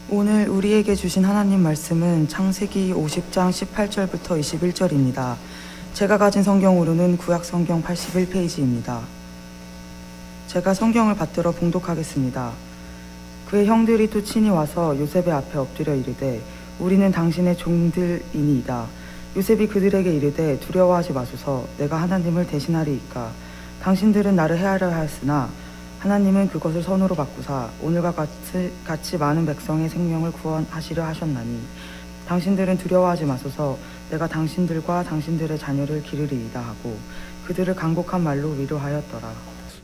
오늘 우리에게 주신 하나님 말씀은 창세기 50장 18절부터 21절입니다. 제가 가진 성경으로는 구약 성경 81페이지입니다. 제가 성경을 받들어 봉독하겠습니다. 그의 형들이 또 친히 와서 요셉의 앞에 엎드려 이르되 우리는 당신의 종들이니이다. 요셉이 그들에게 이르되 두려워하지 마소서. 내가 하나님을 대신하리이까. 당신들은 나를 해하려 하였으나 하나님은 그것을 선으로 바꾸사 오늘과 같이 많은 백성의 생명을 구원하시려 하셨나니 당신들은 두려워하지 마소서. 내가 당신들과 당신들의 자녀를 기르리이다 하고 그들을 간곡한 말로 위로하였더라.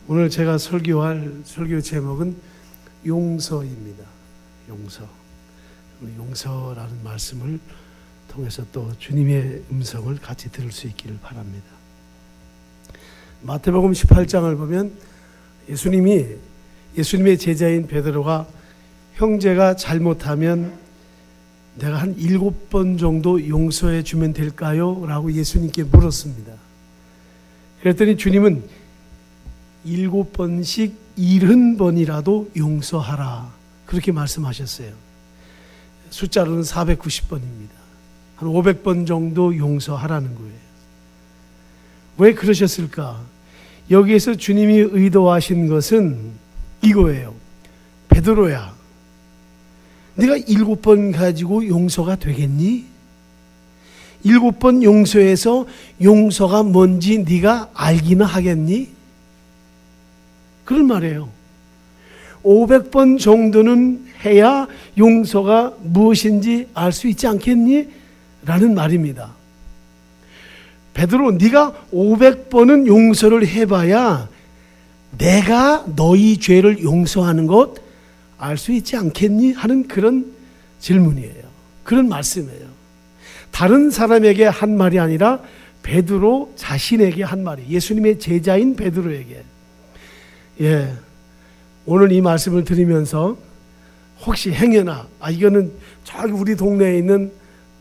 오늘 제가 설교할 설교 제목은 용서입니다. 용서. 용서라는 말씀을 통해서 또 주님의 음성을 같이 들을 수 있기를 바랍니다. 마태복음 18장을 보면 예수님의 제자인 베드로가 형제가 잘못하면 내가 한 7번 정도 용서해 주면 될까요? 라고 예수님께 물었습니다. 그랬더니 주님은 7번씩 70번이라도 용서하라. 그렇게 말씀하셨어요. 숫자로는 490번입니다. 한 500번 정도 용서하라는 거예요. 왜 그러셨을까? 여기에서 주님이 의도하신 것은 이거예요. 베드로야, 네가 7번 가지고 용서가 되겠니? 7번 용서해서 용서가 뭔지 네가 알기는 하겠니? 그런 말이에요. 500번 정도는 해야 용서가 무엇인지 알 수 있지 않겠니? 라는 말입니다. 베드로, 네가 500번은 용서를 해봐야 내가 너희 죄를 용서하는 것 알 수 있지 않겠니? 하는 그런 질문이에요. 그런 말씀이에요. 다른 사람에게 한 말이 아니라 베드로 자신에게 한 말이에요. 예수님의 제자인 베드로에게. 오늘 이 말씀을 들으면서 혹시 행여나 이거는 저기 우리 동네에 있는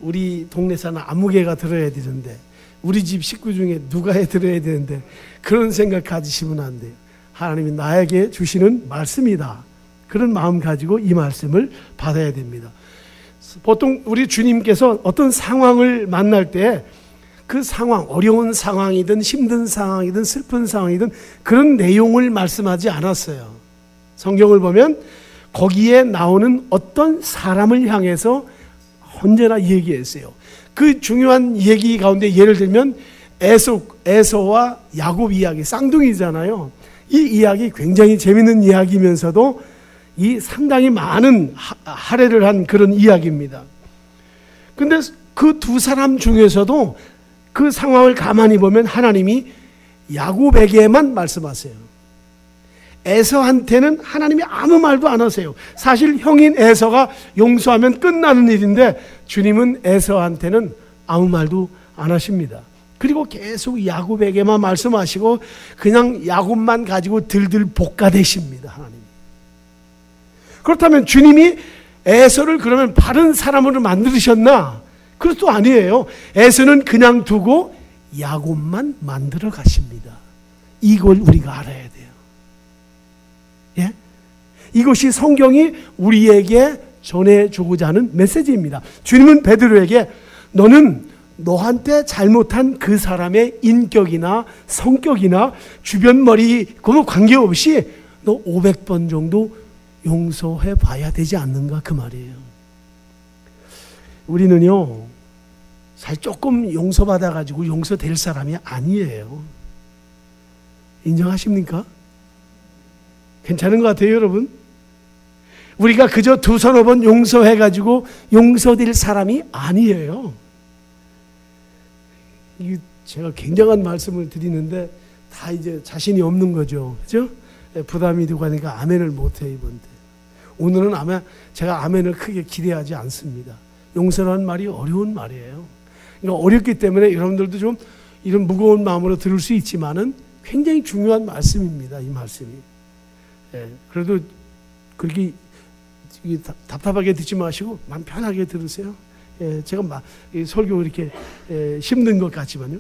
우리 동네 사는 아무개가 들어야 되는데 우리 집 식구 중에 누가 해 들어야 되는데 그런 생각 가지시면 안 돼요. 하나님이 나에게 주시는 말씀이다. 그런 마음 가지고 이 말씀을 받아야 됩니다. 보통 우리 주님께서 어떤 상황을 만날 때 그 상황, 어려운 상황이든 힘든 상황이든 슬픈 상황이든 그런 내용을 말씀하지 않았어요. 성경을 보면 거기에 나오는 어떤 사람을 향해서 언제나 얘기했어요. 그 중요한 얘기 가운데 예를 들면 에서와 야곱 이야기, 쌍둥이잖아요. 이 이야기 굉장히 재밌는 이야기면서도 이 상당히 많은 할애를 한 그런 이야기입니다. 근데 그 두 사람 중에서도 그 상황을 가만히 보면 하나님이 야곱에게만 말씀하세요. 에서한테는 하나님이 아무 말도 안 하세요. 사실 형인 에서가 용서하면 끝나는 일인데 주님은 에서한테는 아무 말도 안 하십니다. 그리고 계속 야곱에게만 말씀하시고 그냥 야곱만 가지고 들들 볶아대십니다. 하나님. 그렇다면 주님이 에서를 그러면 바른 사람으로 만드셨나? 그것도 아니에요. 에서는 그냥 두고 야곱만 만들어 가십니다. 이걸 우리가 알아야 돼요. 예? 이것이 성경이 우리에게 전해주고자 하는 메시지입니다. 주님은 베드로에게 너는 너한테 잘못한 그 사람의 인격이나 성격이나 주변 머리 그거 관계없이 너 500번 정도 용서해 봐야 되지 않는가 그 말이에요. 우리는요 사실 조금 용서받아가지고 용서될 사람이 아니에요. 인정하십니까? 괜찮은 것 같아요 여러분? 우리가 그저 두서너 번 용서해가지고 용서될 사람이 아니에요. 이게 제가 굉장한 말씀을 드리는데 다 이제 자신이 없는 거죠. 그죠? 부담이 되고 하니까 아멘을 못해요 이번 때. 오늘은 아마 제가 아멘을 크게 기대하지 않습니다. 용서라는 말이 어려운 말이에요. 그러니까 어렵기 때문에 여러분들도 좀 이런 무거운 마음으로 들을 수 있지만은 굉장히 중요한 말씀입니다. 이 말씀이. 그래도 그렇게 답답하게 듣지 마시고 마음 편하게 들으세요. 제가 설교 이렇게 힘든 것 같지만요.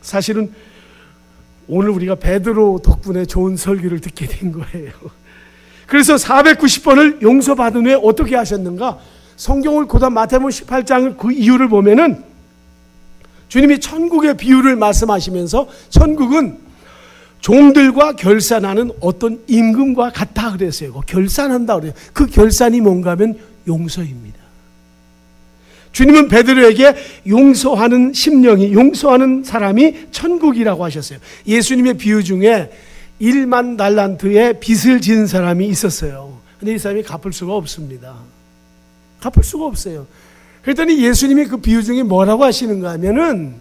사실은 오늘 우리가 베드로 덕분에 좋은 설교를 듣게 된 거예요. 그래서 490번을 용서받은 후에 어떻게 하셨는가? 성경을 고단 마태복음 18장을 그 이유를 보면은 주님이 천국의 비유를 말씀하시면서 천국은 종들과 결산하는 어떤 임금과 같다 그랬어요. 결산한다 그래요. 그 결산이 뭔가 하면 용서입니다. 주님은 베드로에게 용서하는 심령이, 용서하는 사람이 천국이라고 하셨어요. 예수님의 비유 중에 1만 달란트의 빚을 지은 사람이 있었어요. 근데 이 사람이 갚을 수가 없습니다. 갚을 수가 없어요. 그랬더니 예수님이 그 비유 중에 뭐라고 하시는가 하면은,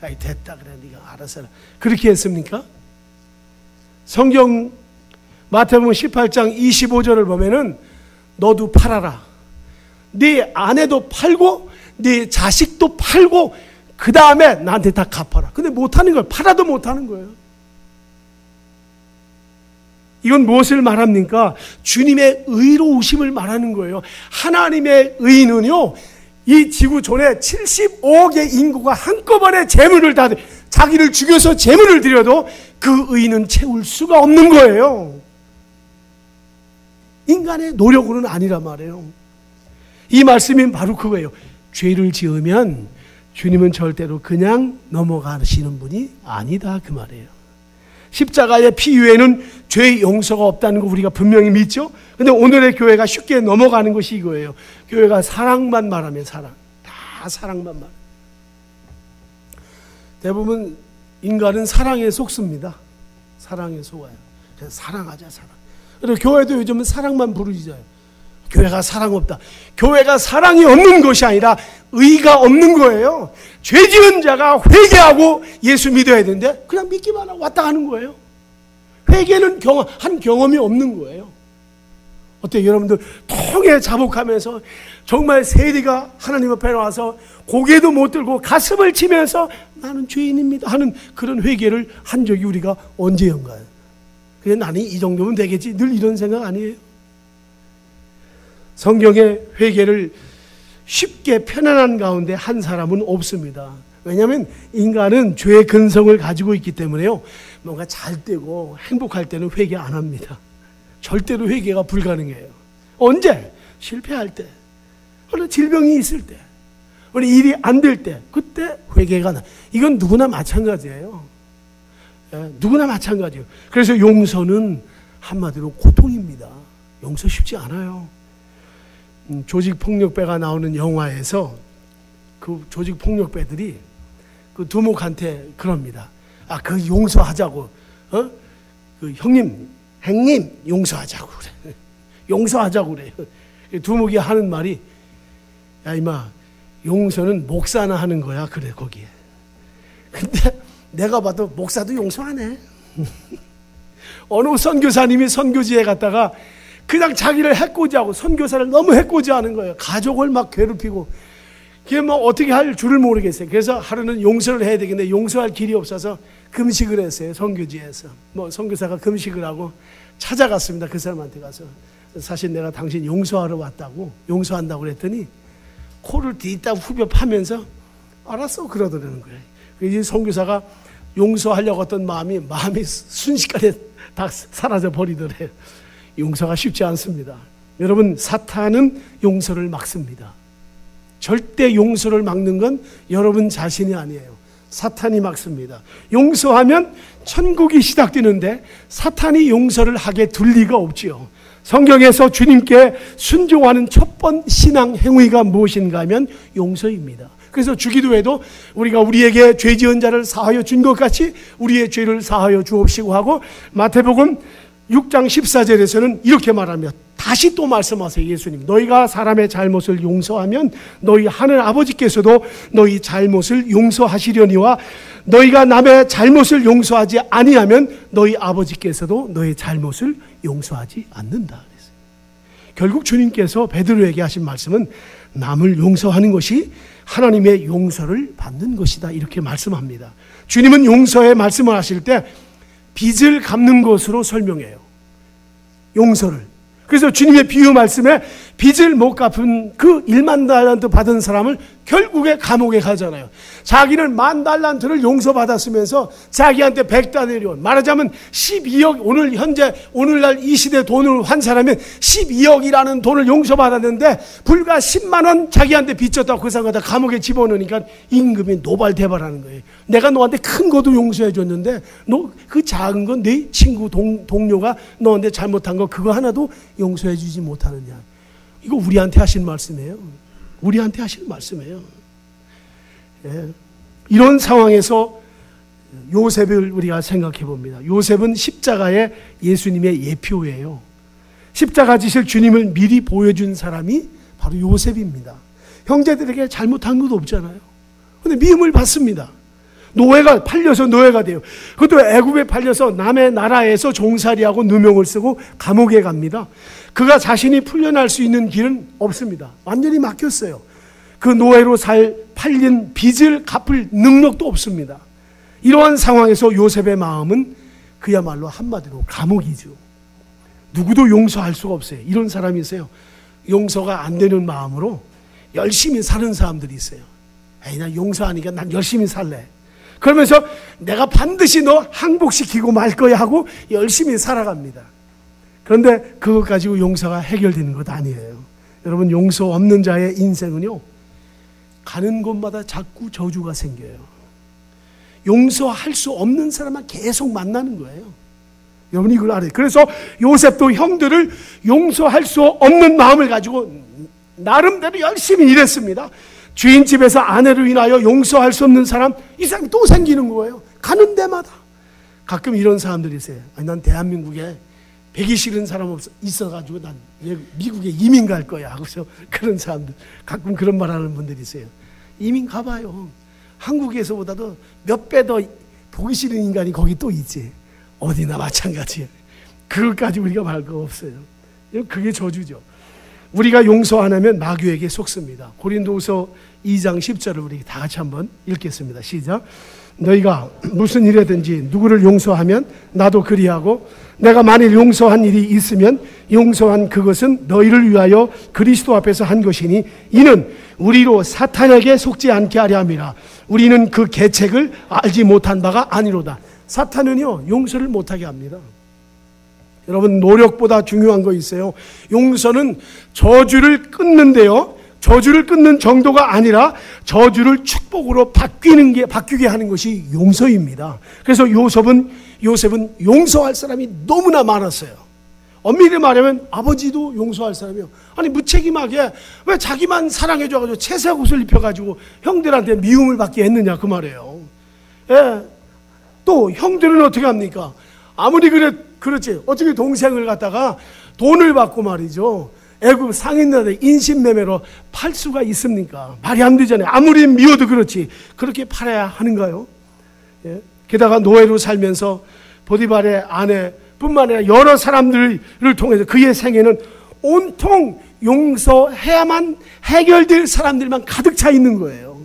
아이 됐다 그래 네가 알아서 해라. 그렇게 했습니까? 성경 마태복음 18장 25절을 보면은 너도 팔아라. 네 아내도 팔고 네 자식도 팔고 그 다음에 나한테 다 갚아라. 근데 못하는 거예요. 팔아도 못하는 거예요. 이건 무엇을 말합니까? 주님의 의로우심을 말하는 거예요. 하나님의 의는요, 이 지구 존에 75억의 인구가 한꺼번에 재물을 다 자기를 죽여서 재물을 드려도 그 의는 채울 수가 없는 거예요. 인간의 노력으로는 아니란 말이에요. 이 말씀이 바로 그거예요. 죄를 지으면 주님은 절대로 그냥 넘어가시는 분이 아니다 그 말이에요. 십자가의 피 위에는 죄의 용서가 없다는 거 우리가 분명히 믿죠. 근데 오늘의 교회가 쉽게 넘어가는 것이 이거예요. 교회가 사랑만 말하면 사랑, 다 사랑만 말. 대부분 인간은 사랑에 속습니다. 사랑에 속아요. 그래서 사랑하자 사랑. 그리고 교회도 요즘은 사랑만 부르짖어요. 교회가 사랑 없다. 교회가 사랑이 없는 것이 아니라 의가 없는 거예요. 죄 지은 자가 회개하고 예수 믿어야 되는데 그냥 믿기만 하고 왔다 가는 거예요. 회개는 한 경험이 없는 거예요. 어때요? 여러분들 통에 자복하면서 정말 세리가 하나님 앞에 나와서 고개도 못 들고 가슴을 치면서 나는 죄인입니다 하는 그런 회개를 한 적이 우리가 언제인가요? 그냥 나는 이 정도면 되겠지 늘 이런 생각 아니에요? 성경의 회개를 쉽게 편안한 가운데 한 사람은 없습니다. 왜냐하면 인간은 죄의 근성을 가지고 있기 때문에요. 뭔가 잘 되고 행복할 때는 회개 안 합니다. 절대로 회개가 불가능해요. 언제? 실패할 때, 어느 질병이 있을 때, 어느 일이 안 될 때, 그때 회개가 나. 이건 누구나 마찬가지예요. 누구나 마찬가지예요. 그래서 용서는 한마디로 고통입니다. 용서 쉽지 않아요. 조직폭력배가 나오는 영화에서 그 조직폭력배들이 그 두목한테 그럽니다. 아, 그 용서하자고, 그 형님 용서하자고 그래. 용서하자고 그래. 두목이 하는 말이, 야 이마 용서는 목사나 하는 거야 그래 거기에. 근데 내가 봐도 목사도 용서 안 해. 어느 선교사님이 선교지에 갔다가 그냥 자기를 해코지하고 선교사를 너무 해코지하는 거예요. 가족을 막 괴롭히고 그게 뭐 어떻게 할 줄을 모르겠어요. 그래서 하루는 용서를 해야 되겠는데 용서할 길이 없어서 금식을 했어요. 선교지에서 뭐 선교사가 금식을 하고 찾아갔습니다. 그 사람한테 가서 사실 내가 당신 용서하러 왔다고 용서한다고 그랬더니 코를 뒤따 후벼 파면서 알았어 그러더라는 거예요. 이제 선교사가 용서하려고 했던 마음이 순식간에 다 사라져 버리더래요. 용서가 쉽지 않습니다. 여러분, 사탄은 용서를 막습니다. 절대 용서를 막는 건 여러분 자신이 아니에요. 사탄이 막습니다. 용서하면 천국이 시작되는데 사탄이 용서를 하게 둘 리가 없지요. 성경에서 주님께 순종하는 첫 번 신앙 행위가 무엇인가 하면 용서입니다. 그래서 주기도에도 우리가 우리에게 죄 지은 자를 사하여 준 것 같이 우리의 죄를 사하여 주옵시고 하고, 마태복음 6장 14절에서는 이렇게 말하며 다시 또 말씀하세요. 예수님, 너희가 사람의 잘못을 용서하면 너희 하늘 아버지께서도 너희 잘못을 용서하시려니와 너희가 남의 잘못을 용서하지 아니하면 너희 아버지께서도 너희 잘못을 용서하지 않는다 그랬어요. 결국 주님께서 베드로에게 하신 말씀은 남을 용서하는 것이 하나님의 용서를 받는 것이다 이렇게 말씀합니다. 주님은 용서의 말씀을 하실 때 빚을 갚는 것으로 설명해요. 용서를. 그래서 주님의 비유 말씀에 빚을 못 갚은 그 1만 달란트 받은 사람을 결국에 감옥에 가잖아요. 자기는 10,000달란트를 용서받았으면서 자기한테 100달러를, 말하자면 12억, 오늘날 이 시대 돈을 환산하면 12억이라는 돈을 용서받았는데 불과 10만 원 자기한테 빚졌다고 그 사람을 다 감옥에 집어넣으니까 임금이 노발대발하는 거예요. 내가 너한테 큰 것도 용서해 줬는데 너 그 작은 건 네 친구 동료가 너한테 잘못한 거 그거 하나도 용서해 주지 못하느냐. 이거 우리한테 하신 말씀이에요. 우리한테 하시는 말씀이에요. 예. 이런 상황에서 요셉을 우리가 생각해 봅니다. 요셉은 십자가의 예수님의 예표예요. 십자가 지실 주님을 미리 보여준 사람이 바로 요셉입니다. 형제들에게 잘못한 것도 없잖아요. 그런데 미움을 받습니다. 노예가 팔려서 노예가 돼요. 그것도 애굽에 팔려서 남의 나라에서 종살이하고 누명을 쓰고 감옥에 갑니다. 그가 자신이 풀려날 수 있는 길은 없습니다. 완전히 막혔어요. 그 노예로 팔린 빚을 갚을 능력도 없습니다. 이러한 상황에서 요셉의 마음은 그야말로 한마디로 감옥이죠. 누구도 용서할 수가 없어요. 이런 사람이 있어요. 용서가 안 되는 마음으로 열심히 사는 사람들이 있어요. 에이, 나 용서하니까 난 열심히 살래. 그러면서 내가 반드시 너 항복시키고 말 거야 하고 열심히 살아갑니다. 그런데 그것 가지고 용서가 해결되는 것 아니에요. 여러분, 용서 없는 자의 인생은요, 가는 곳마다 자꾸 저주가 생겨요. 용서할 수 없는 사람만 계속 만나는 거예요. 여러분 이걸 알아요. 그래서 요셉도 형들을 용서할 수 없는 마음을 가지고 나름대로 열심히 일했습니다. 주인 집에서 아내로 인하여 용서할 수 없는 사람, 이 사람이 또 생기는 거예요. 가는 데마다. 가끔 이런 사람들이 있어요. 아니, 난 대한민국에 배기 싫은 사람 있어가지고 난 미국에 이민 갈 거야 하고서 그런 사람들, 가끔 그런 말 하는 분들이 있어요. 이민 가봐요. 한국에서보다도 몇 배 더 보기 싫은 인간이 거기 또 있지. 어디나 마찬가지예요. 그것까지 우리가 말 거 없어요. 그게 저주죠. 우리가 용서 안 하면 마귀에게 속습니다. 고린도후서 2장 10절을 우리 다 같이 한번 읽겠습니다. 시작. 너희가 무슨 일이든지 누구를 용서하면 나도 그리하고, 내가 만일 용서한 일이 있으면 용서한 그것은 너희를 위하여 그리스도 앞에서 한 것이니 이는 우리로 사탄에게 속지 않게 하려 함이라. 우리는 그 계책을 알지 못한 바가 아니로다. 사탄은요, 용서를 못하게 합니다. 여러분, 노력보다 중요한 거 있어요. 용서는 저주를 끊는데요, 저주를 끊는 정도가 아니라 저주를 축복으로 바뀌게 하는 것이 용서입니다. 그래서 요셉은 용서할 사람이 너무나 많았어요. 엄밀히 말하면 아버지도 용서할 사람이요. 아니, 무책임하게 왜 자기만 사랑해줘가지고 채색 옷을 입혀가지고 형들한테 미움을 받게 했느냐 그 말이에요. 예. 또 형들은 어떻게 합니까? 아무리 그렇지, 어떻게 동생을 갖다가 돈을 받고 말이죠, 애굽 상인들한테 인신매매로 팔 수가 있습니까? 말이 안 되잖아요. 아무리 미워도 그렇지 그렇게 팔아야 하는가요? 예? 게다가 노예로 살면서 보디발의 아내뿐만 아니라 여러 사람들을 통해서 그의 생애는 온통 용서해야만 해결될 사람들만 가득 차 있는 거예요.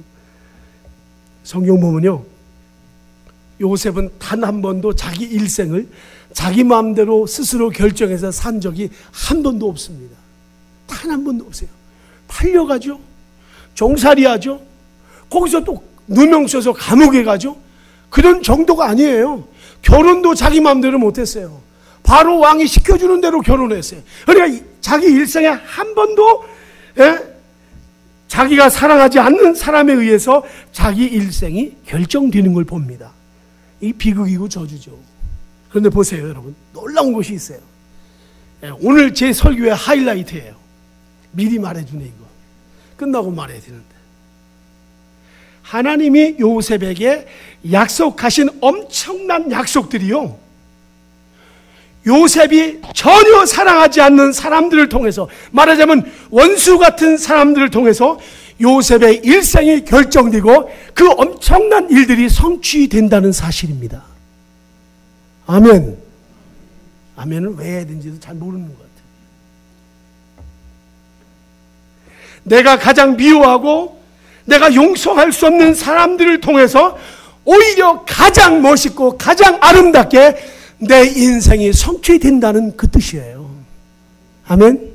성경 보면요, 요셉은 단 한 번도 자기 일생을 자기 마음대로 스스로 결정해서 산 적이 한 번도 없습니다. 단 한 번도 없어요. 팔려가죠. 종살이하죠. 거기서 또 누명 써서 감옥에 가죠. 그런 정도가 아니에요. 결혼도 자기 마음대로 못했어요. 바로 왕이 시켜주는 대로 결혼했어요. 그러니까 자기 일생에 한 번도 자기가 사랑하지 않는 사람에 의해서 자기 일생이 결정되는 걸 봅니다. 이 비극이고 저주죠. 그런데 보세요, 여러분. 놀라운 것이 있어요. 오늘 제 설교의 하이라이트예요. 미리 말해주네, 이거. 끝나고 말해야 되는데. 하나님이 요셉에게 약속하신 엄청난 약속들이요, 요셉이 전혀 사랑하지 않는 사람들을 통해서, 말하자면 원수 같은 사람들을 통해서 요셉의 일생이 결정되고 그 엄청난 일들이 성취된다는 사실입니다. 아멘. 아멘은 왜 해야 되는지도 잘 모르는 것 같아요. 내가 가장 미워하고 내가 용서할 수 없는 사람들을 통해서 오히려 가장 멋있고 가장 아름답게 내 인생이 성취된다는 그 뜻이에요. 아멘.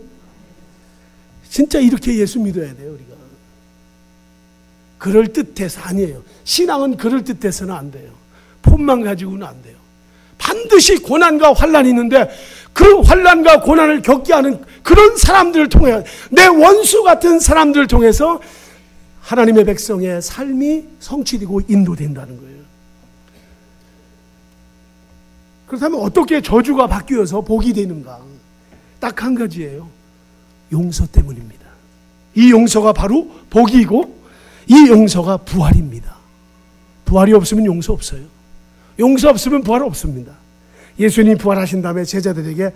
진짜 이렇게 예수 믿어야 돼요, 우리가. 그럴듯해서 아니에요. 신앙은 그럴듯해서는 안 돼요. 폼만 가지고는 안 돼요. 반드시 고난과 환란이 있는데 그 환란과 고난을 겪게 하는 그런 사람들을 통해, 내 원수 같은 사람들을 통해서 하나님의 백성의 삶이 성취되고 인도된다는 거예요. 그렇다면 어떻게 저주가 바뀌어서 복이 되는가? 딱 한 가지예요. 용서 때문입니다. 이 용서가 바로 복이고 이 용서가 부활입니다. 부활이 없으면 용서 없어요. 용서 없으면 부활 없습니다. 예수님이 부활하신 다음에 제자들에게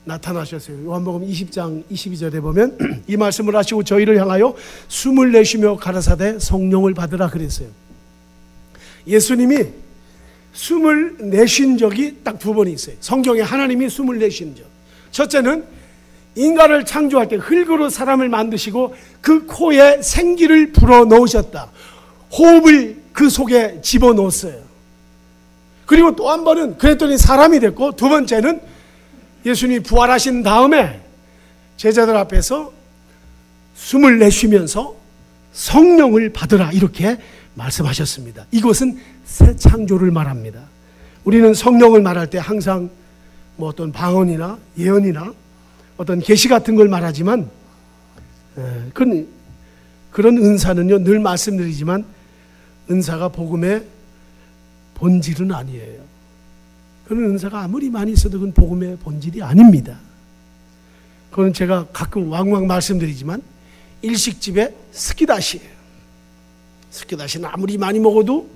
나타나셨어요. 요한복음 20장 22절에 보면 이 말씀을 하시고 저희를 향하여 숨을 내쉬며 가라사대 성령을 받으라 그랬어요. 예수님이 숨을 내쉰 적이 딱 두 번 있어요. 성경에 하나님이 숨을 내쉰 적. 첫째는 인간을 창조할 때 흙으로 사람을 만드시고 그 코에 생기를 불어넣으셨다. 호흡을 그 속에 집어넣었어요. 그리고 또 한 번은 그랬더니 사람이 됐고, 두 번째는 예수님이 부활하신 다음에 제자들 앞에서 숨을 내쉬면서 성령을 받으라 이렇게 말씀하셨습니다. 이것은 새 창조를 말합니다. 우리는 성령을 말할 때 항상 뭐 어떤 방언이나 예언이나 어떤 계시 같은 걸 말하지만 그런 은사는요, 늘 말씀드리지만 은사가 복음의 본질은 아니에요. 그런 은사가 아무리 많이 있어도 그건 복음의 본질이 아닙니다. 그건 제가 가끔 왕왕 말씀드리지만 일식집의 스키다시예요. 스키다시는 아무리 많이 먹어도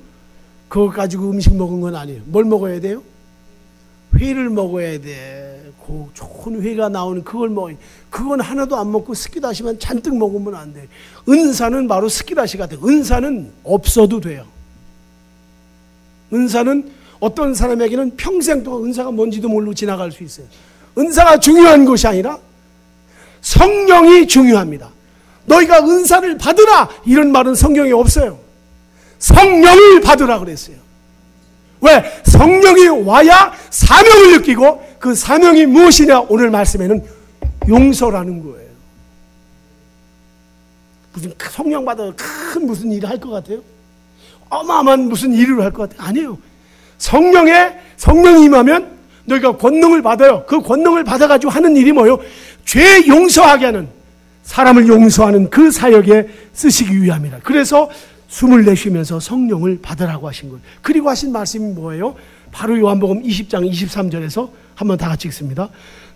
그거 가지고 음식 먹은 건 아니에요. 뭘 먹어야 돼요? 회를 먹어야 돼. 그 좋은 회가 나오는 그걸 먹어야 돼. 그건 하나도 안 먹고 스키다시만 잔뜩 먹으면 안 돼. 은사는 바로 스키다시 같아요. 은사는 없어도 돼요. 은사는 어떤 사람에게는 평생 동안 은사가 뭔지도 모르고 지나갈 수 있어요. 은사가 중요한 것이 아니라 성령이 중요합니다. 너희가 은사를 받으라 이런 말은 성경에 없어요. 성령을 받으라 그랬어요. 왜? 성령이 와야 사명을 느끼고, 그 사명이 무엇이냐? 오늘 말씀에는 용서라는 거예요. 무슨 성령 받아 큰 무슨 일을 할 것 같아요? 어마어마한 무슨 일을 할 것 같아요? 아니에요. 성령이 임하면 너희가 권능을 받아요. 그 권능을 받아가지고 하는 일이 뭐예요? 죄 용서하게 하는, 사람을 용서하는 그 사역에 쓰시기 위함이라. 그래서 숨을 내쉬면서 성령을 받으라고 하신 거예요. 그리고 하신 말씀이 뭐예요? 바로 요한복음 20장 23절에서 한번 다 같이 읽습니다.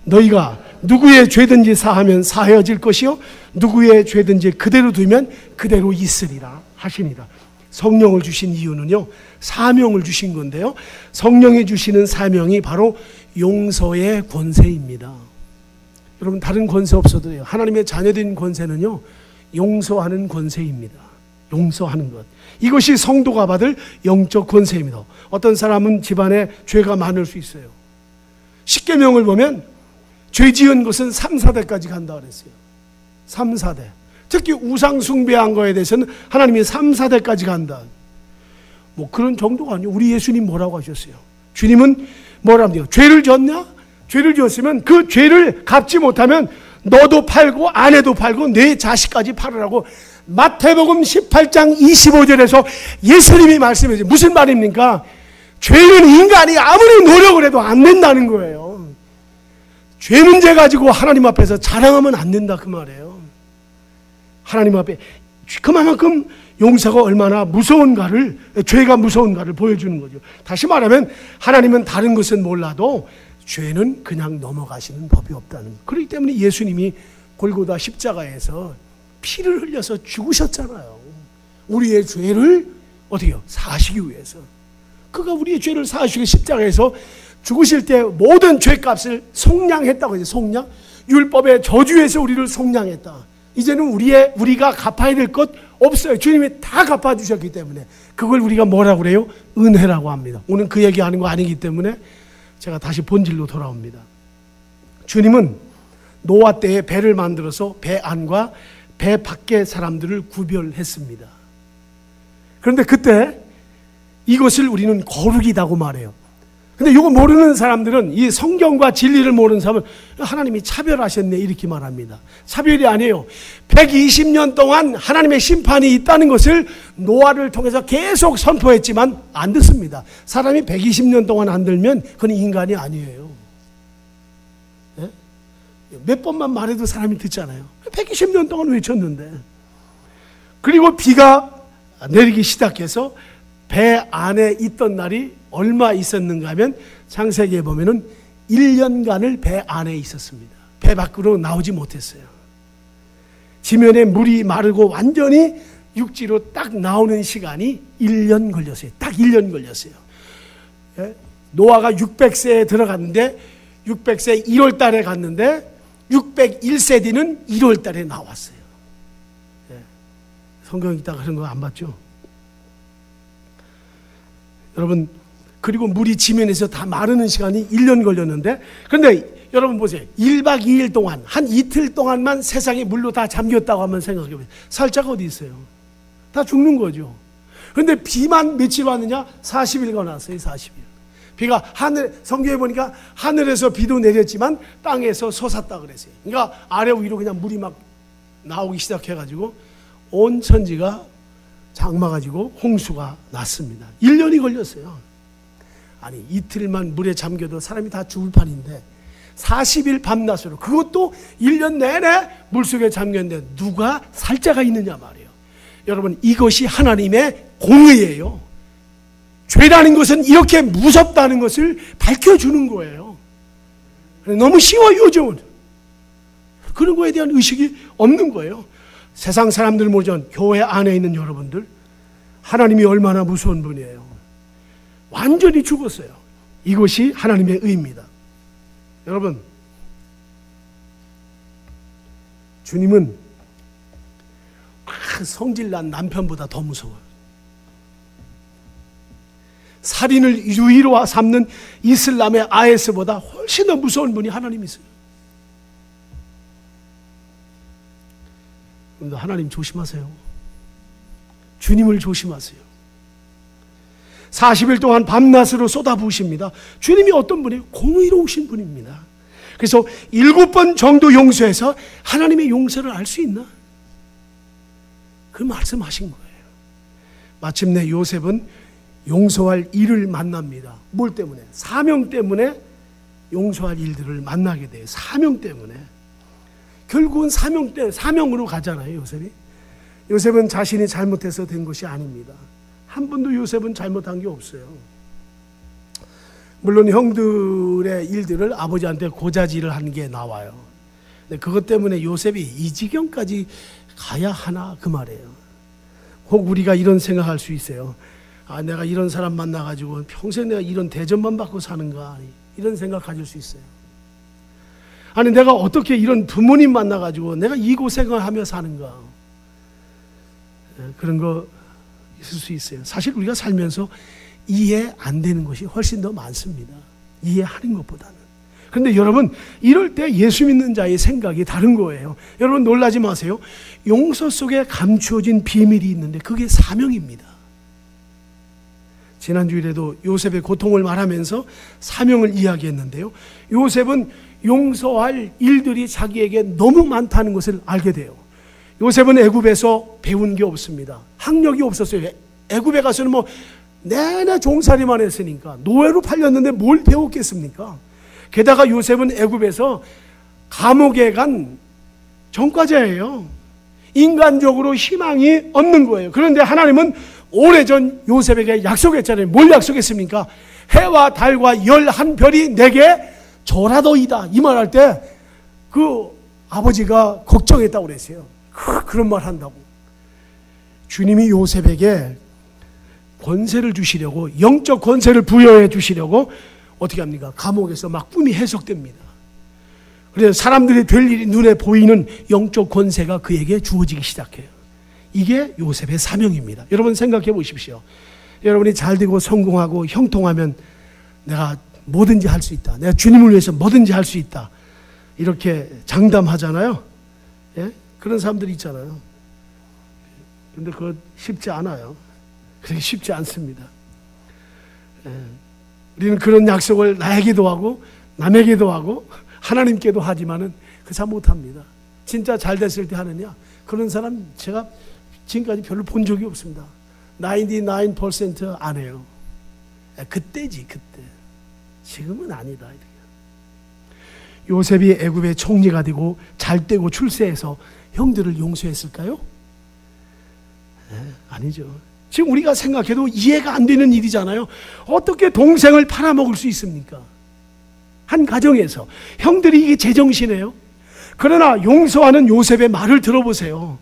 너희가 누구의 죄든지 사하면 사하여질 것이요 누구의 죄든지 그대로 두면 그대로 있으리라 하시니라. 성령을 주신 이유는요, 사명을 주신 건데요, 성령이 주시는 사명이 바로 용서의 권세입니다. 여러분, 다른 권세 없어도 돼요. 하나님의 자녀된 권세는요, 용서하는 권세입니다. 용서하는 것, 이것이 성도가 받을 영적 권세입니다. 어떤 사람은 집안에 죄가 많을 수 있어요. 십계명을 보면 죄 지은 것은 3, 4대까지 간다 그랬어요. 3, 4대. 특히 우상 숭배한 거에 대해서는 하나님이 3, 4대까지 간다. 뭐 그런 정도가 아니에요. 우리 예수님 뭐라고 하셨어요? 주님은 뭐라고 해요? 죄를 지었냐? 죄를 지었으면 그 죄를 갚지 못하면 너도 팔고 아내도 팔고 내 자식까지 팔으라고 마태복음 18장 25절에서 예수님이 말씀하세요. 무슨 말입니까? 죄는 인간이 아무리 노력을 해도 안 된다는 거예요. 죄 문제 가지고 하나님 앞에서 자랑하면 안 된다 그 말이에요. 하나님 앞에 그만큼 용서가 얼마나 무서운가를, 죄가 무서운가를 보여주는 거죠. 다시 말하면 하나님은 다른 것은 몰라도 죄는 그냥 넘어가시는 법이 없다는 거예요. 그렇기 때문에 예수님이 골고다 십자가에서 피를 흘려서 죽으셨잖아요. 우리의 죄를 어떻게 해요? 사시기 위해서. 그가 우리의 죄를 사시기 십자가에서 죽으실 때 모든 죄값을 속량했다고 해요. 속량? 율법의 저주에서 우리를 속량했다. 이제는 우리가 갚아야 될 것 없어요. 주님이 다 갚아주셨기 때문에 그걸 우리가 뭐라고 그래요? 은혜라고 합니다. 오늘 그 얘기하는 거 아니기 때문에 제가 다시 본질로 돌아옵니다. 주님은 노아 때에 배를 만들어서 배 안과 배 밖의 사람들을 구별했습니다. 그런데 그때 이것을 우리는 거룩이라고 말해요. 근데 이거 모르는 사람들은, 이 성경과 진리를 모르는 사람은 하나님이 차별하셨네 이렇게 말합니다. 차별이 아니에요. 120년 동안 하나님의 심판이 있다는 것을 노아를 통해서 계속 선포했지만 안 듣습니다. 사람이 120년 동안 안 들면 그건 인간이 아니에요. 예? 몇 번만 말해도 사람이 듣잖아요. 120년 동안 외쳤는데. 그리고 비가 내리기 시작해서 배 안에 있던 날이 얼마 있었는가 하면 창세기에 보면은 1년간을 배 안에 있었습니다. 배 밖으로 나오지 못했어요. 지면에 물이 마르고 완전히 육지로 딱 나오는 시간이 1년 걸렸어요. 딱 1년 걸렸어요. 예? 노아가 600세에 들어갔는데 600세 1월 달에 갔는데 601세 뒤는 1월 달에 나왔어요. 예. 성경 읽다가 그런 거 안 봤죠? 여러분, 그리고 물이 지면에서 다 마르는 시간이 1년 걸렸는데, 그런데 여러분 보세요. 1박 2일 동안, 한 이틀 동안만 세상이 물로 다 잠겼다고 한번 생각해 보세요. 살자가 어디 있어요? 다 죽는 거죠. 그런데 비만 며칠 왔느냐? 40일간 왔어요. 40일. 비가 성경에 보니까 하늘에서 비도 내렸지만 땅에서 솟았다 그랬어요. 그러니까 아래 위로 그냥 물이 막 나오기 시작해가지고 온 천지가 장마가지고 홍수가 났습니다. 1년이 걸렸어요. 아니, 이틀만 물에 잠겨도 사람이 다 죽을 판인데 40일 밤낮으로, 그것도 1년 내내 물속에 잠겼는데 누가 살 자가 있느냐 말이에요. 여러분, 이것이 하나님의 공의예요. 죄라는 것은 이렇게 무섭다는 것을 밝혀주는 거예요. 너무 쉬워요, 요즘은. 그런 거에 대한 의식이 없는 거예요. 세상 사람들 모르지만 교회 안에 있는 여러분들, 하나님이 얼마나 무서운 분이에요. 완전히 죽었어요. 이것이 하나님의 의입니다. 여러분, 주님은 성질난 남편보다 더 무서워요. 살인을 유의로 삼는 이슬람의 IS보다 훨씬 더 무서운 분이 하나님이세요. 하나님 조심하세요. 주님을 조심하세요. 40일 동안 밤낮으로 쏟아부으십니다. 주님이 어떤 분이에요? 공의로우신 분입니다. 그래서 7번 정도 용서해서 하나님의 용서를 알 수 있나? 그 말씀하신 거예요. 마침내 요셉은 용서할 일을 만납니다. 뭘 때문에? 사명 때문에 용서할 일들을 만나게 돼요. 사명 때문에. 결국은 사명으로 가잖아요, 요셉이. 요셉은 자신이 잘못해서 된 것이 아닙니다. 한 번도 요셉은 잘못한 게 없어요. 물론 형들의 일들을 아버지한테 고자질을 한 게 나와요. 근데 그것 때문에 요셉이 이 지경까지 가야 하나 그 말이에요. 혹 우리가 이런 생각할 수 있어요. 아, 내가 이런 사람 만나가지고 평생 내가 이런 대접만 받고 사는가, 이런 생각 가질 수 있어요. 아니, 내가 어떻게 이런 부모님 만나가지고 내가 이 고생을 하며 사는가, 그런 거 있을 수 있어요. 사실 우리가 살면서 이해 안 되는 것이 훨씬 더 많습니다. 이해하는 것보다는. 그런데 여러분, 이럴 때 예수 믿는 자의 생각이 다른 거예요. 여러분 놀라지 마세요. 용서 속에 감추어진 비밀이 있는데 그게 사명입니다. 지난주일에도 요셉의 고통을 말하면서 사명을 이야기했는데요. 요셉은 용서할 일들이 자기에게 너무 많다는 것을 알게 돼요. 요셉은 애굽에서 배운 게 없습니다. 학력이 없었어요. 애굽에 가서는 뭐 내내 종살이만 했으니까, 노예로 팔렸는데 뭘 배웠겠습니까? 게다가 요셉은 애굽에서 감옥에 간 전과자예요. 인간적으로 희망이 없는 거예요. 그런데 하나님은 오래전 요셉에게 약속했잖아요. 뭘 약속했습니까? 해와 달과 11별이 내게 절하도이다. 이 말할 때 그 아버지가 걱정했다고 그랬어요. 그런 말 한다고. 주님이 요셉에게 권세를 주시려고, 영적 권세를 부여해 주시려고 어떻게 합니까? 감옥에서 막 꿈이 해석됩니다. 그래서 사람들이 될 일이 눈에 보이는 영적 권세가 그에게 주어지기 시작해요. 이게 요셉의 사명입니다. 여러분 생각해 보십시오. 여러분이 잘되고 성공하고 형통하면 내가 뭐든지 할 수 있다. 내가 주님을 위해서 뭐든지 할 수 있다. 이렇게 장담하잖아요. 예? 그런 사람들이 있잖아요. 근데 그거 쉽지 않아요. 그게 쉽지 않습니다. 예. 우리는 그런 약속을 나에게도 하고 남에게도 하고 하나님께도 하지만은 그 잘 못합니다. 진짜 잘 됐을 때 하느냐? 그런 사람 제가 지금까지 별로 본 적이 없습니다. 99% 안 해요. 그때지 그때. 지금은 아니다. 요셉이 애굽의 총리가 되고 잘 되고 출세해서 형들을 용서했을까요? 아니죠. 지금 우리가 생각해도 이해가 안 되는 일이잖아요. 어떻게 동생을 팔아먹을 수 있습니까? 한 가정에서 형들이 이게 제정신이에요. 그러나 용서하는 요셉의 말을 들어보세요.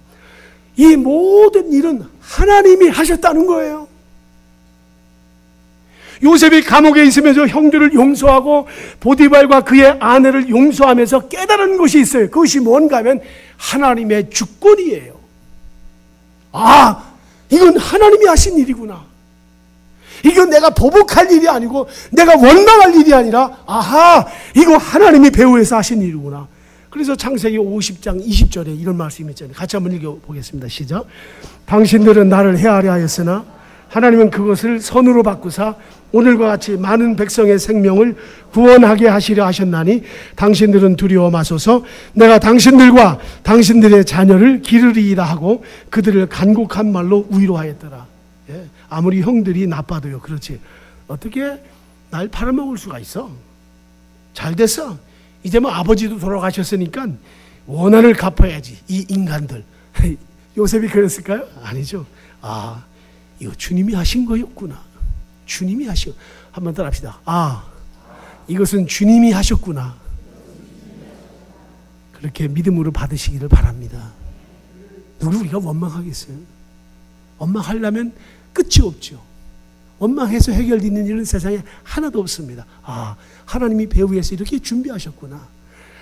이 모든 일은 하나님이 하셨다는 거예요. 요셉이 감옥에 있으면서 형들을 용서하고 보디발과 그의 아내를 용서하면서 깨달은 것이 있어요. 그것이 뭔가 하면 하나님의 주권이에요. 아, 이건 하나님이 하신 일이구나. 이건 내가 보복할 일이 아니고 내가 원망할 일이 아니라 아하, 이거 하나님이 배후에서 하신 일이구나. 그래서 창세기 50장 20절에 이런 말씀이 있잖아요. 같이 한번 읽어보겠습니다. 시작. 당신들은 나를 해하려 하였으나 하나님은 그것을 선으로 바꾸사 오늘과 같이 많은 백성의 생명을 구원하게 하시려 하셨나니 당신들은 두려워 마소서. 내가 당신들과 당신들의 자녀를 기르리이다 하고 그들을 간곡한 말로 위로하였더라. 예, 아무리 형들이 나빠도요. 그렇지. 어떻게 날 팔아먹을 수가 있어? 잘 됐어. 이제 뭐 아버지도 돌아가셨으니까 원한을 갚아야지. 이 인간들. 요셉이 그랬을까요? 아니죠. 아, 이거 주님이 하신 거였구나. 주님이 하신. 한번 더 합시다. 아, 이것은 주님이 하셨구나. 그렇게 믿음으로 받으시기를 바랍니다. 누구 우리가 원망하겠어요? 원망하려면 끝이 없죠. 원망해서 해결되는 일은 세상에 하나도 없습니다. 아, 하나님이 배후에서 이렇게 준비하셨구나.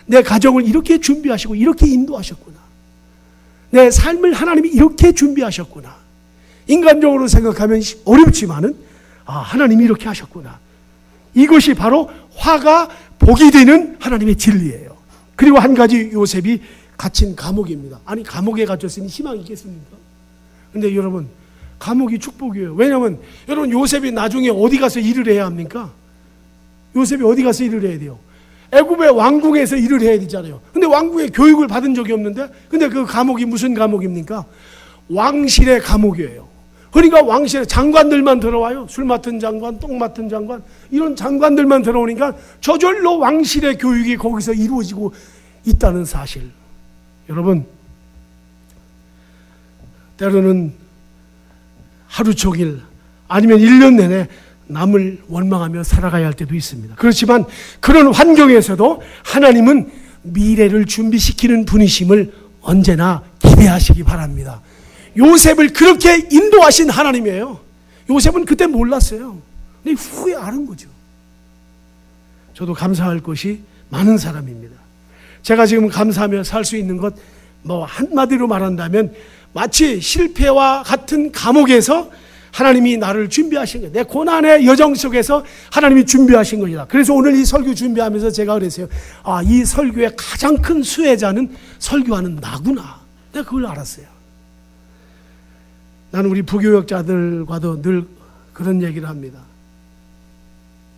내 가정을 이렇게 준비하시고 이렇게 인도하셨구나. 내 삶을 하나님이 이렇게 준비하셨구나. 인간적으로 생각하면 어렵지만은 아, 하나님이 이렇게 하셨구나. 이것이 바로 화가 복이 되는 하나님의 진리예요. 그리고 한 가지, 요셉이 갇힌 감옥입니다. 아니, 감옥에 갇혔으니 희망이 있겠습니까? 근데 여러분, 감옥이 축복이에요. 왜냐하면 여러분, 요셉이 나중에 어디 가서 일을 해야 합니까? 요셉이 어디 가서 일을 해야 돼요? 애굽의 왕궁에서 일을 해야 되잖아요. 근데 왕궁에 교육을 받은 적이 없는데, 근데 그 감옥이 무슨 감옥입니까? 왕실의 감옥이에요. 그러니까 왕실에 장관들만 들어와요. 술 맡은 장관, 똥 맡은 장관, 이런 장관들만 들어오니까 저절로 왕실의 교육이 거기서 이루어지고 있다는 사실. 여러분, 때로는 하루 종일 아니면 1년 내내 남을 원망하며 살아가야 할 때도 있습니다. 그렇지만 그런 환경에서도 하나님은 미래를 준비시키는 분이심을 언제나 기대하시기 바랍니다. 요셉을 그렇게 인도하신 하나님이에요. 요셉은 그때 몰랐어요. 근데 후에 아는 거죠. 저도 감사할 것이 많은 사람입니다. 제가 지금 감사하며 살 수 있는 것, 뭐 한마디로 말한다면 마치 실패와 같은 감옥에서 하나님이 나를 준비하신 거예요. 내 고난의 여정 속에서 하나님이 준비하신 것이다. 그래서 오늘 이 설교 준비하면서 제가 그랬어요. 아, 이 설교의 가장 큰 수혜자는 설교하는 나구나. 내가 그걸 알았어요. 나는 우리 부교역자들과도 늘 그런 얘기를 합니다.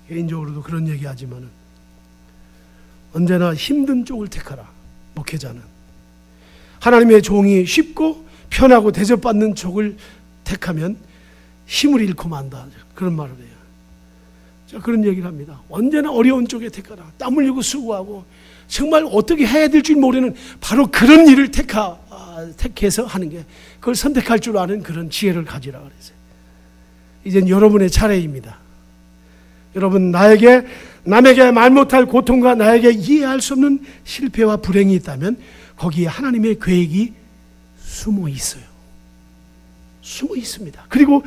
개인적으로도 그런 얘기하지만은 언제나 힘든 쪽을 택하라. 목회자는 하나님의 종이 쉽고 편하고 대접받는 쪽을 택하면 힘을 잃고 만다. 그런 말을 해요. 제가 그런 얘기를 합니다. 언제나 어려운 쪽에 택하라. 땀 흘리고 수고하고 정말 어떻게 해야 될 줄 모르는 바로 그런 일을 택해서 하는 게, 그걸 선택할 줄 아는 그런 지혜를 가지라 그랬어요. 이젠 여러분의 차례입니다. 여러분, 남에게 말 못할 고통과 나에게 이해할 수 없는 실패와 불행이 있다면 거기에 하나님의 계획이 숨어 있어요. 숨어 있습니다. 그리고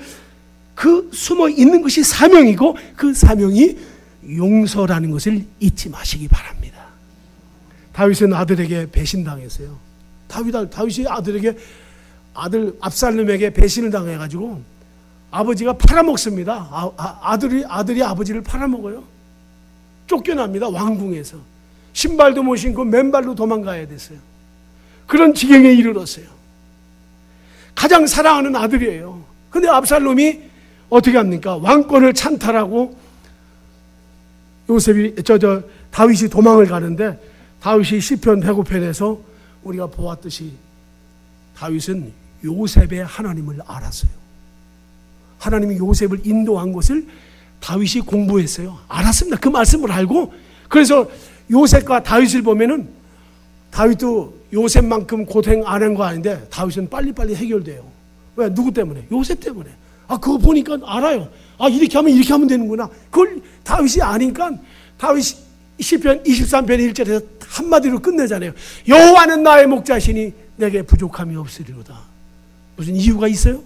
그 숨어 있는 것이 사명이고 그 사명이 용서라는 것을 잊지 마시기 바랍니다. 다윗은 아들에게 배신당했어요. 다윗이 아들 압살롬에게 배신을 당해가지고 아버지가 팔아먹습니다. 아들이 아버지를 팔아먹어요. 쫓겨납니다. 왕궁에서. 신발도 못 신고 맨발로 도망가야 됐어요. 그런 지경에 이르렀어요. 가장 사랑하는 아들이에요. 근데 압살롬이 어떻게 합니까? 왕권을 찬탈하고 다윗이 도망을 가는데 다윗이 시편 105편에서 우리가 보았듯이 다윗은 요셉의 하나님을 알았어요. 하나님이 요셉을 인도한 것을 다윗이 공부했어요. 알았습니다. 그 말씀을 알고, 그래서 요셉과 다윗을 보면은 다윗도 요셉만큼 고생 안 한 거 아닌데 다윗은 빨리빨리 해결돼요. 왜? 누구 때문에? 요셉 때문에. 그거 보니까 알아요. 이렇게 하면 되는구나. 그걸 다윗이 아니까 다윗이 시편 23편 1절에서 한마디로 끝내잖아요. 여호와는 나의 목자시니 내게 부족함이 없으리로다. 무슨 이유가 있어요?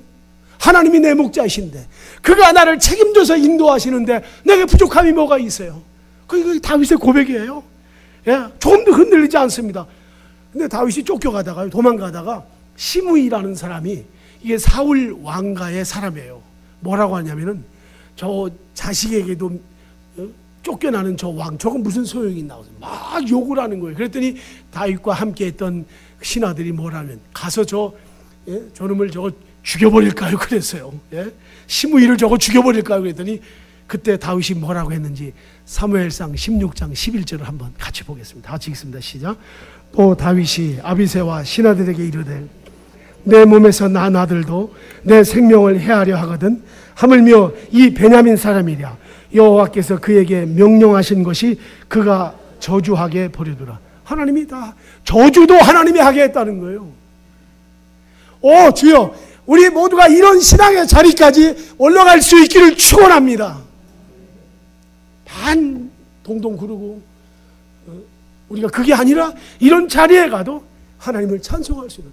하나님이 내 목자이신데 그가 나를 책임져서 인도하시는데 내게 부족함이 뭐가 있어요? 그게 다윗의 고백이에요. 예, 조금도 흔들리지 않습니다. 근데 다윗이 쫓겨가다가 도망가다가 시므이라는 사람이, 이게 사울 왕가의 사람이에요. 뭐라고 하냐면은 저 자식에게도 쫓겨나는 저 왕, 저건 무슨 소용이 있나 막 욕을 하는 거예요. 그랬더니 다윗과 함께 했던 신하들이 뭐라면 가서 저놈을 저거 죽여버릴까요? 그랬어요. 예? 시므이를 저거 죽여버릴까요? 그랬더니 그때 다윗이 뭐라고 했는지 사무엘상 16장 11절을 한번 같이 보겠습니다. 같이 읽습니다. 시작. 또 다윗이 아비새와 신하들에게 이르되 내 몸에서 난 아들도 내 생명을 해하려 하거든 하물며 이 베냐민 사람이랴 여호와께서 그에게 명령하신 것이 그가 저주하게 버리더라. 하나님이 다 저주도 하나님이 하게 했다는 거예요. 주여, 우리 모두가 이런 신앙의 자리까지 올라갈 수 있기를 축원합니다. 반 동동 구르고 우리가 그게 아니라 이런 자리에 가도 하나님을 찬송할 수 있는,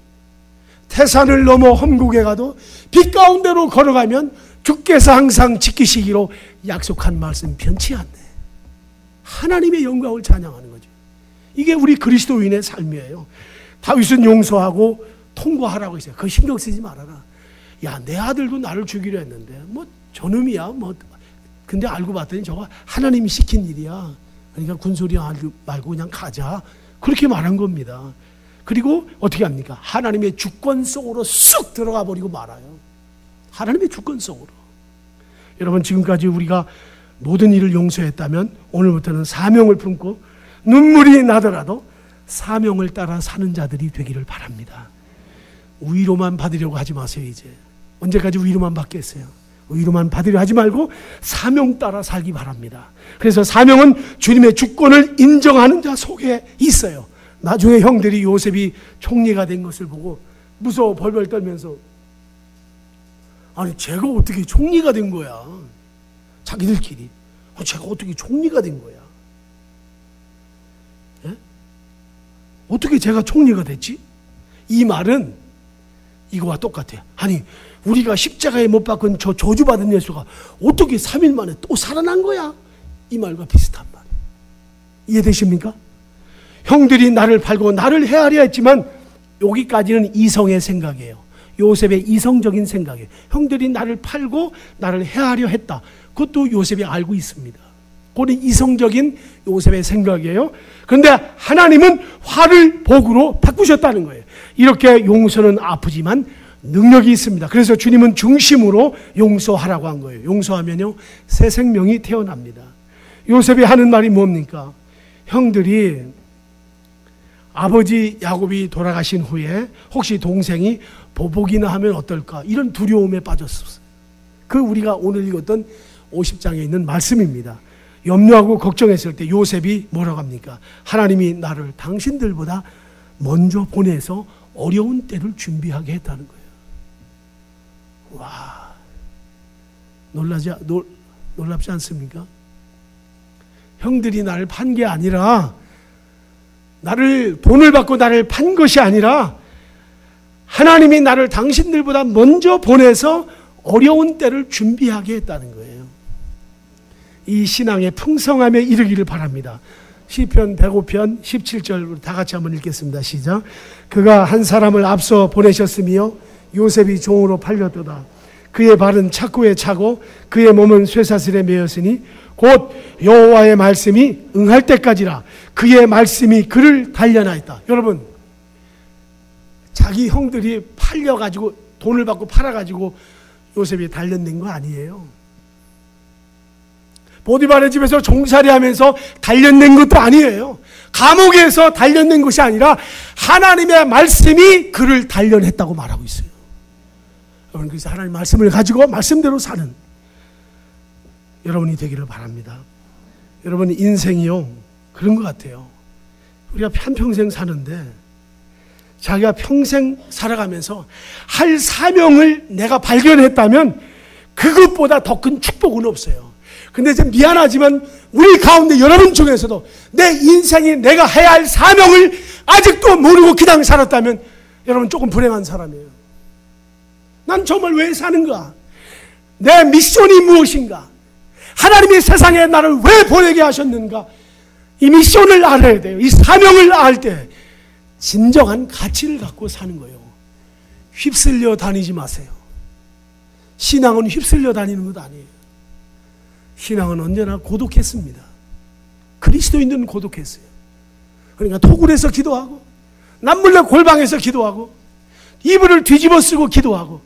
태산을 넘어 험국에 가도 빛 가운데로 걸어가면 주께서 항상 지키시기로 약속한 말씀 변치 않네. 하나님의 영광을 찬양하는 거죠. 이게 우리 그리스도인의 삶이에요. 다윗은 용서하고 통과하라고 했어요. 그거 신경 쓰지 말아라. 야, 내 아들도 나를 죽이려 했는데 저놈이야. 근데 알고 봤더니 저거 하나님이 시킨 일이야. 그러니까 군소리 말고 그냥 가자. 그렇게 말한 겁니다. 그리고 어떻게 합니까? 하나님의 주권 속으로 쑥 들어가 버리고 말아요. 하나님의 주권 속으로. 여러분, 지금까지 우리가 모든 일을 용서했다면 오늘부터는 사명을 품고 눈물이 나더라도 사명을 따라 사는 자들이 되기를 바랍니다. 위로만 받으려고 하지 마세요. 이제 언제까지 위로만 받겠어요? 위로만 받으려 하지 말고 사명 따라 살기 바랍니다. 그래서 사명은 주님의 주권을 인정하는 자 속에 있어요. 나중에 형들이 요셉이 총리가 된 것을 보고 무서워 벌벌 떨면서, 아니 제가 어떻게 총리가 된 거야? 자기들끼리 제가 어떻게 총리가 된 거야? 예? 어떻게 제가 총리가 됐지? 이 말은 이거와 똑같아요. 아니 우리가 십자가에 못 박은 저 저주받은 예수가 어떻게 3일 만에 또 살아난 거야? 이 말과 비슷한 말. 이해되십니까? 형들이 나를 팔고 나를 헤아려 했지만 여기까지는 이성의 생각이에요. 요셉의 이성적인 생각이에요. 형들이 나를 팔고 나를 헤아려 했다. 그것도 요셉이 알고 있습니다. 그건 이성적인 요셉의 생각이에요. 그런데 하나님은 화를 복으로 바꾸셨다는 거예요. 이렇게 용서는 아프지만 능력이 있습니다. 그래서 주님은 중심으로 용서하라고 한 거예요. 용서하면요 새 생명이 태어납니다. 요셉이 하는 말이 뭡니까? 형들이 아버지 야곱이 돌아가신 후에 혹시 동생이 보복이나 하면 어떨까, 이런 두려움에 빠졌었어요. 그 우리가 오늘 읽었던 50장에 있는 말씀입니다. 염려하고 걱정했을 때 요셉이 뭐라고 합니까? 하나님이 나를 당신들보다 먼저 보내서 어려운 때를 준비하게 했다는 거예요. 와, 놀랍지 않습니까? 형들이 나를 판 게 아니라, 돈을 받고 나를 판 것이 아니라 하나님이 나를 당신들보다 먼저 보내서 어려운 때를 준비하게 했다는 거예요. 이 신앙의 풍성함에 이르기를 바랍니다. 시편 105편 17절 다 같이 한번 읽겠습니다. 시작. 그가 한 사람을 앞서 보내셨으며 요셉이 종으로 팔렸도다. 그의 발은 착고에 차고 그의 몸은 쇠사슬에 매였으니 곧 여호와의 말씀이 응할 때까지라. 그의 말씀이 그를 단련하였다. 여러분, 자기 형들이 팔려가지고 돈을 받고 팔아가지고 요셉이 단련된 거 아니에요. 보디발의 집에서 종살이하면서 단련된 것도 아니에요. 감옥에서 단련된 것이 아니라 하나님의 말씀이 그를 단련했다고 말하고 있어요. 여러분, 그래서 하나님의 말씀을 가지고 말씀대로 사는 여러분이 되기를 바랍니다. 여러분, 인생이요 그런 것 같아요. 우리가 한평생 사는데 자기가 평생 살아가면서 할 사명을 내가 발견했다면 그것보다 더 큰 축복은 없어요. 근데 좀 미안하지만 우리 가운데 여러분 중에서도 내 인생이 내가 해야 할 사명을 아직도 모르고 그냥 살았다면 여러분 조금 불행한 사람이에요. 난 정말 왜 사는가? 내 미션이 무엇인가? 하나님이 세상에 나를 왜 보내게 하셨는가? 이 미션을 알아야 돼요. 이 사명을 알 때 진정한 가치를 갖고 사는 거예요. 휩쓸려 다니지 마세요. 신앙은 휩쓸려 다니는 것 아니에요. 신앙은 언제나 고독했습니다. 그리스도인들은 고독했어요. 그러니까 토굴에서 기도하고 남몰래 골방에서 기도하고 이불을 뒤집어 쓰고 기도하고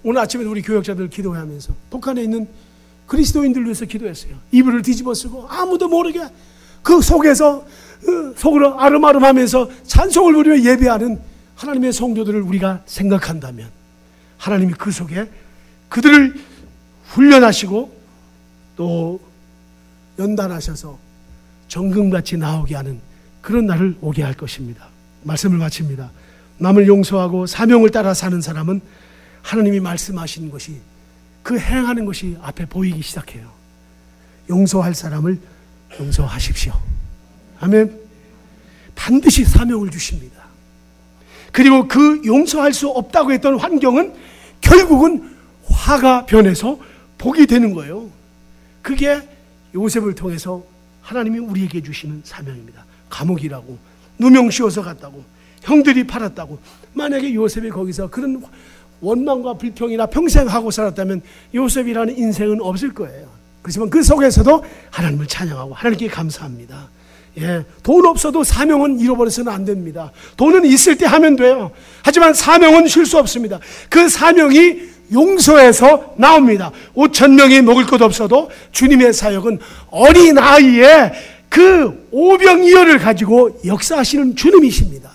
오늘 아침에 우리 교역자들 기도하면서 북한에 있는 그리스도인들 위해서 기도했어요. 이불을 뒤집어 쓰고 아무도 모르게 그 속에서 속으로 아름아름하면서 찬송을 부르며 예배하는 하나님의 성도들을 우리가 생각한다면 하나님이 그 속에 그들을 훈련하시고 또 연단하셔서 정금같이 나오게 하는 그런 날을 오게 할 것입니다. 말씀을 마칩니다. 남을 용서하고 사명을 따라 사는 사람은 하나님이 말씀하신 것이 그 행하는 것이 앞에 보이기 시작해요. 용서할 사람을 용서하십시오. 아멘. 반드시 사명을 주십니다. 그리고 그 용서할 수 없다고 했던 환경은 결국은 화가 변해서 복이 되는 거예요. 그게 요셉을 통해서 하나님이 우리에게 주시는 사명입니다. 감옥이라고 누명 씌워서 갔다고 형들이 팔았다고. 만약에 요셉이 거기서 그런 원망과 불평이나 평생 하고 살았다면 요셉이라는 인생은 없을 거예요. 그렇지만 그 속에서도 하나님을 찬양하고 하나님께 감사합니다. 예, 돈 없어도 사명은 잃어버려서는 안 됩니다. 돈은 있을 때 하면 돼요. 하지만 사명은 쉴 수 없습니다. 그 사명이 용서에서 나옵니다. 5,000명이 먹을 것 없어도 주님의 사역은 어린아이의 그 오병이어를 가지고 역사하시는 주님이십니다.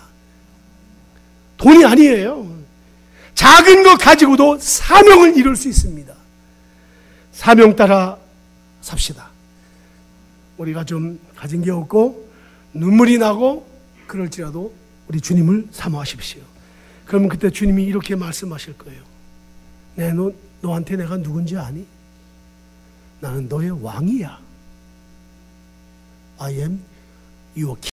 돈이 아니에요. 작은 것 가지고도 사명을 이룰 수 있습니다. 사명 따라 삽시다. 우리가 좀 가진 게 없고 눈물이 나고 그럴지라도 우리 주님을 사모하십시오. 그러면 그때 주님이 이렇게 말씀하실 거예요. 너한테 내가 누군지 아니? 나는 너의 왕이야. I am your king.